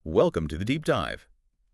Welcome to the Deep Dive.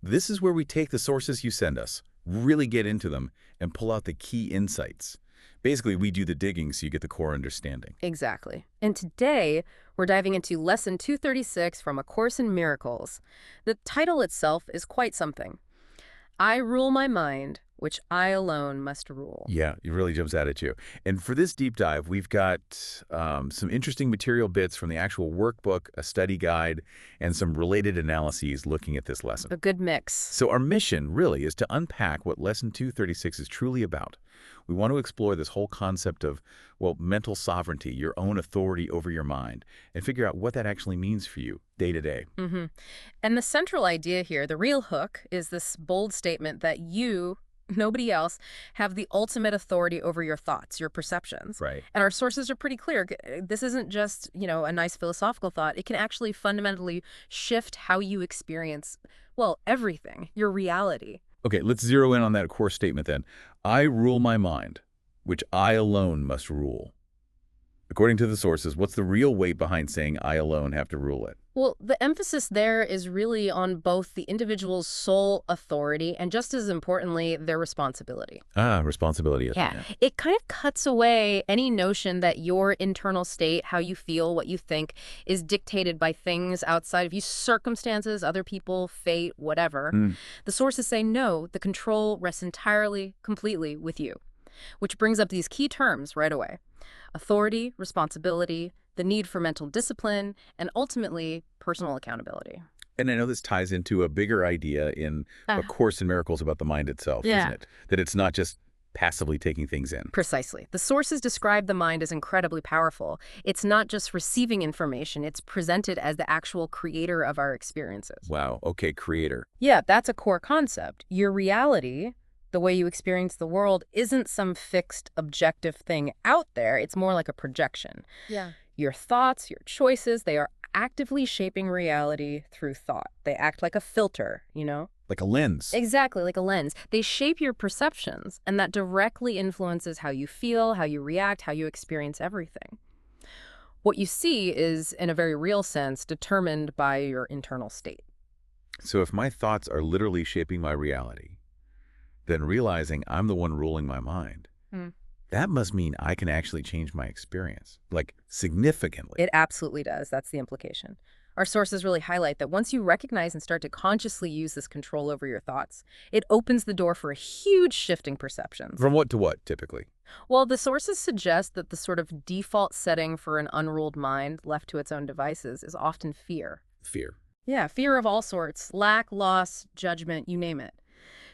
This is where we take the sources you send us, really get into them, and pull out the key insights. Basically, we do the digging so you get the core understanding. Exactly. And today, we're diving into Lesson 236 from A Course in Miracles. The title itself is quite something. I rule my mind, which I alone must rule. Yeah, it really jumps out at you. And for this deep dive, we've got some interesting material bits from the actual workbook, a study guide, and some related analyses looking at this lesson. A good mix. So our mission really is to unpack what Lesson 236 is truly about. We want to explore this whole concept of, well, mental sovereignty, your own authority over your mind, and figure out what that actually means for you day to day. And the central idea here, the real hook, is this bold statement that you, nobody else, have the ultimate authority over your thoughts, your perceptions. Right. And our sources are pretty clear. This isn't just, a nice philosophical thought. It can actually fundamentally shift how you experience, well, everything, your reality. Okay, let's zero in on that core statement then. I rule my mind, which I alone must rule. According to the sources, what's the real weight behind saying I alone have to rule it? Well, the emphasis there is really on both the individual's sole authority and, just as importantly, their responsibility. Responsibility. Yeah. It kind of cuts away any notion that your internal state, how you feel, what you think, is dictated by things outside of you, circumstances, other people, fate, whatever. The sources say no, the control rests entirely, completely with you. Which brings up these key terms right away. Authority, responsibility, the need for mental discipline, and ultimately, personal accountability. And I know this ties into a bigger idea in A Course in Miracles about the mind itself, isn't it? That it's not just passively taking things in. Precisely. The sources describe the mind as incredibly powerful. It's not just receiving information, it's presented as the actual creator of our experiences. Wow, okay, creator. Yeah, that's a core concept. Your reality, the way you experience the world, isn't some fixed objective thing out there. It's more like a projection. Yeah. Your thoughts, your choices, they are actively shaping reality through thought. They act like a filter, Like a lens. Exactly, like a lens. They shape your perceptions, and that directly influences how you feel, how you react, how you experience everything. What you see is, in a very real sense, determined by your internal state. So if my thoughts are literally shaping my reality, then realizing I'm the one ruling my mind, that must mean I can actually change my experience, like significantly. It absolutely does. That's the implication. Our sources really highlight that once you recognize and start to consciously use this control over your thoughts, it opens the door for a huge shifting perceptions. From what to what, typically? Well, the sources suggest that the sort of default setting for an unruled mind left to its own devices is often fear. Fear. Yeah, fear of all sorts, lack, loss, judgment, you name it.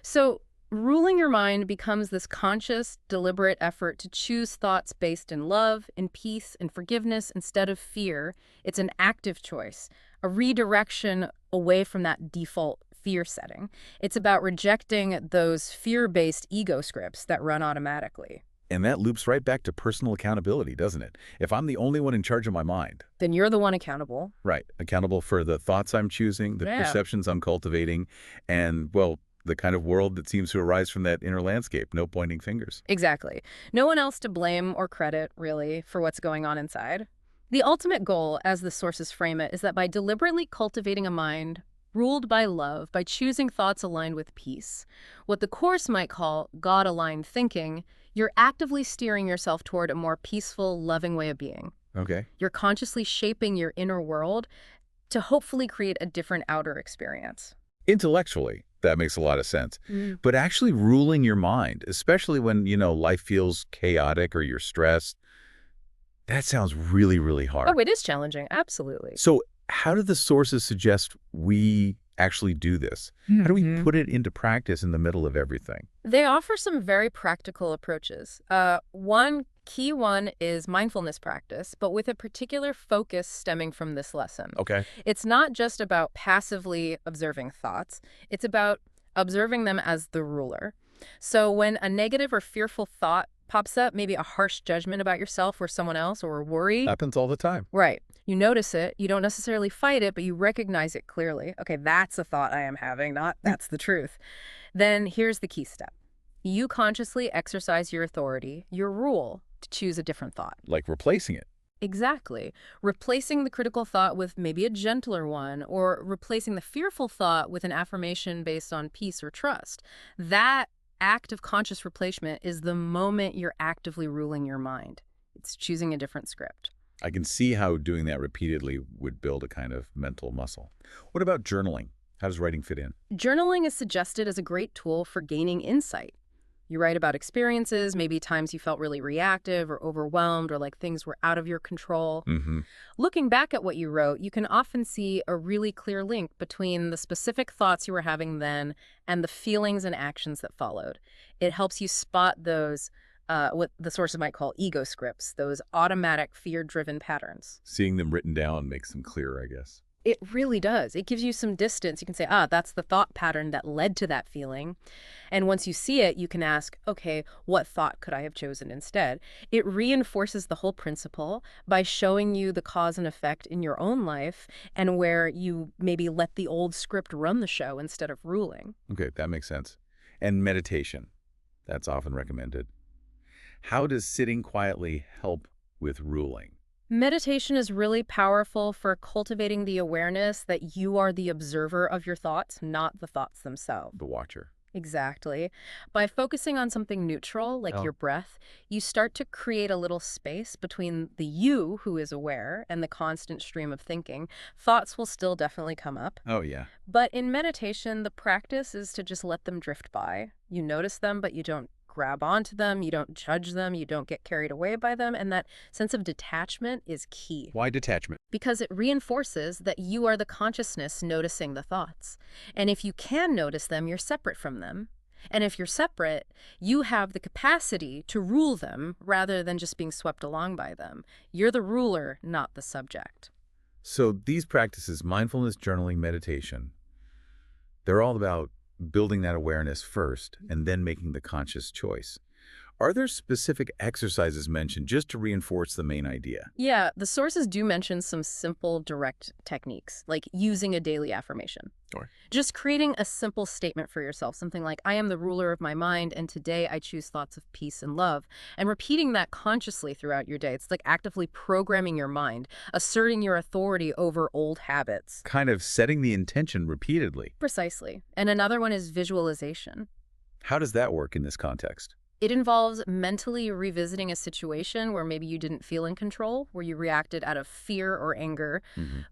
So ruling your mind becomes this conscious, deliberate effort to choose thoughts based in love, in peace, in forgiveness instead of fear. It's an active choice, a redirection away from that default fear setting. It's about rejecting those fear-based ego scripts that run automatically. And that loops right back to personal accountability, doesn't it? If I'm the only one in charge of my mind. Then you're the one accountable. Right. Accountable for the thoughts I'm choosing, the perceptions I'm cultivating, and, well, the kind of world that seems to arise from that inner landscape. No pointing fingers. Exactly. No one else to blame or credit, really, for what's going on inside. The ultimate goal, as the sources frame it, is that by deliberately cultivating a mind ruled by love, by choosing thoughts aligned with peace, what the Course might call God-aligned thinking, you're actively steering yourself toward a more peaceful, loving way of being. Okay. You're consciously shaping your inner world to hopefully create a different outer experience. Intellectually, that makes a lot of sense. But actually ruling your mind, especially when, life feels chaotic or you're stressed, that sounds really, really hard. Oh, it is challenging. Absolutely. So how do the sources suggest we actually do this? How do we put it into practice in the middle of everything? They offer some very practical approaches. One key one is mindfulness practice, but with a particular focus stemming from this lesson. Okay. It's not just about passively observing thoughts. It's about observing them as the ruler. So when a negative or fearful thought pops up, maybe a harsh judgment about yourself or someone else, or a worry. Happens all the time. Right. You notice it. You don't necessarily fight it, but you recognize it clearly. Okay, that's a thought I am having, not that's the truth. Then here's the key step. You consciously exercise your authority, your rule, to choose a different thought. Like replacing it. Exactly. Replacing the critical thought with maybe a gentler one, or replacing the fearful thought with an affirmation based on peace or trust. That act of conscious replacement is the moment you're actively ruling your mind. It's choosing a different script. I can see how doing that repeatedly would build a kind of mental muscle. What about journaling? How does writing fit in? Journaling is suggested as a great tool for gaining insight. You write about experiences, maybe times you felt really reactive or overwhelmed or like things were out of your control. Mm-hmm. Looking back at what you wrote, you can often see a really clear link between the specific thoughts you were having then and the feelings and actions that followed. It helps you spot those, what the sources might call ego scripts, those automatic fear-driven patterns. Seeing them written down makes them clearer, I guess. It really does. It gives you some distance. You can say, that's the thought pattern that led to that feeling. And once you see it, you can ask, okay, what thought could I have chosen instead? It reinforces the whole principle by showing you the cause and effect in your own life and where you maybe let the old script run the show instead of ruling. Okay, that makes sense. And meditation. That's often recommended. How does sitting quietly help with ruling? Meditation is really powerful for cultivating the awareness that you are the observer of your thoughts, not the thoughts themselves. The watcher. Exactly. By focusing on something neutral, like Oh. your breath, you start to create a little space between the you who is aware and the constant stream of thinking. Thoughts will still definitely come up. Oh, yeah. But in meditation, the practice is to just let them drift by. You notice them, but you don't grab onto them, you don't judge them, you don't get carried away by them, and that sense of detachment is key. Why detachment? Because it reinforces that you are the consciousness noticing the thoughts. And if you can notice them, you're separate from them. And if you're separate, you have the capacity to rule them rather than just being swept along by them. You're the ruler, not the subject. So these practices, mindfulness, journaling, meditation, they're all about building that awareness first and then making the conscious choice. Are there specific exercises mentioned just to reinforce the main idea? Yeah, the sources do mention some simple, direct techniques, like using a daily affirmation. Sure. Just creating a simple statement for yourself, something like, I am the ruler of my mind, and today I choose thoughts of peace and love. And repeating that consciously throughout your day. It's like actively programming your mind, asserting your authority over old habits. Kind of setting the intention repeatedly. Precisely. And another one is visualization. How does that work in this context? It involves mentally revisiting a situation where maybe you didn't feel in control, where you reacted out of fear or anger,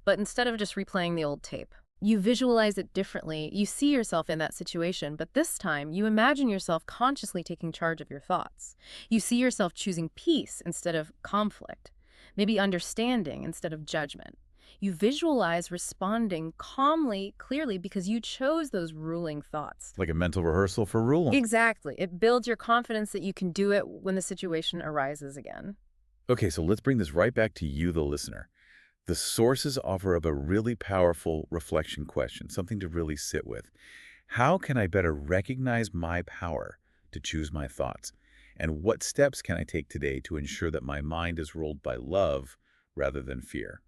but instead of just replaying the old tape, you visualize it differently. You see yourself in that situation, but this time you imagine yourself consciously taking charge of your thoughts. You see yourself choosing peace instead of conflict, maybe understanding instead of judgment. You visualize responding calmly, clearly, because you chose those ruling thoughts. Like a mental rehearsal for ruling. Exactly. It builds your confidence that you can do it when the situation arises again. Okay, so let's bring this right back to you, the listener. The sources offer up a really powerful reflection question, something to really sit with. How can I better recognize my power to choose my thoughts? And what steps can I take today to ensure that my mind is ruled by love rather than fear?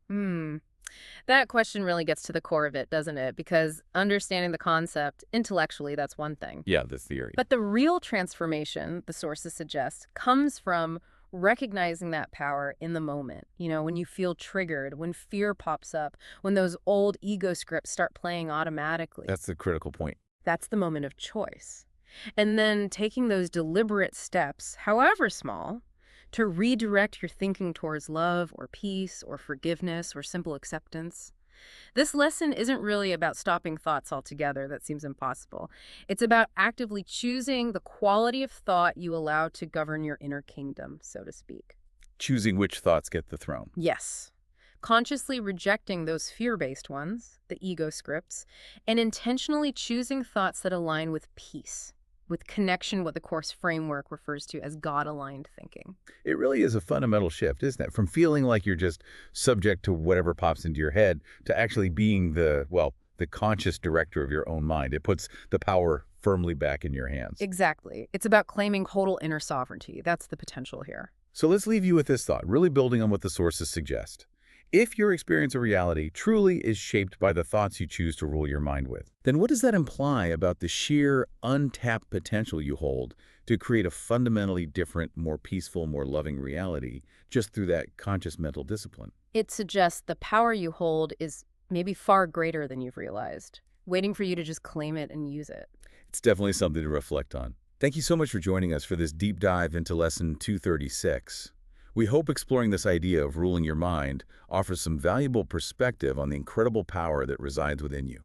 That question really gets to the core of it, doesn't it? Because understanding the concept intellectually, that's one thing. Yeah, the theory. But the real transformation, the sources suggest, comes from recognizing that power in the moment. You know, when you feel triggered, when fear pops up, when those old ego scripts start playing automatically. That's the critical point. That's the moment of choice. And then taking those deliberate steps, however small, to redirect your thinking towards love or peace or forgiveness or simple acceptance. This lesson isn't really about stopping thoughts altogether. That seems impossible. It's about actively choosing the quality of thought you allow to govern your inner kingdom, so to speak. Choosing which thoughts get the throne. Yes. Consciously rejecting those fear-based ones, the ego scripts, and intentionally choosing thoughts that align with peace, with connection, what the Course framework refers to as God-aligned thinking. It really is a fundamental shift, isn't it? From feeling like you're just subject to whatever pops into your head to actually being the conscious director of your own mind. It puts the power firmly back in your hands. Exactly. It's about claiming total inner sovereignty. That's the potential here. So let's leave you with this thought, really building on what the sources suggest. If your experience of reality truly is shaped by the thoughts you choose to rule your mind with, then what does that imply about the sheer untapped potential you hold to create a fundamentally different, more peaceful, more loving reality just through that conscious mental discipline. It suggests the power you hold is maybe far greater than you've realized, waiting for you to just claim it and use it. It's definitely something to reflect on. Thank you so much for joining us for this deep dive into Lesson 236. We hope exploring this idea of ruling your mind offers some valuable perspective on the incredible power that resides within you.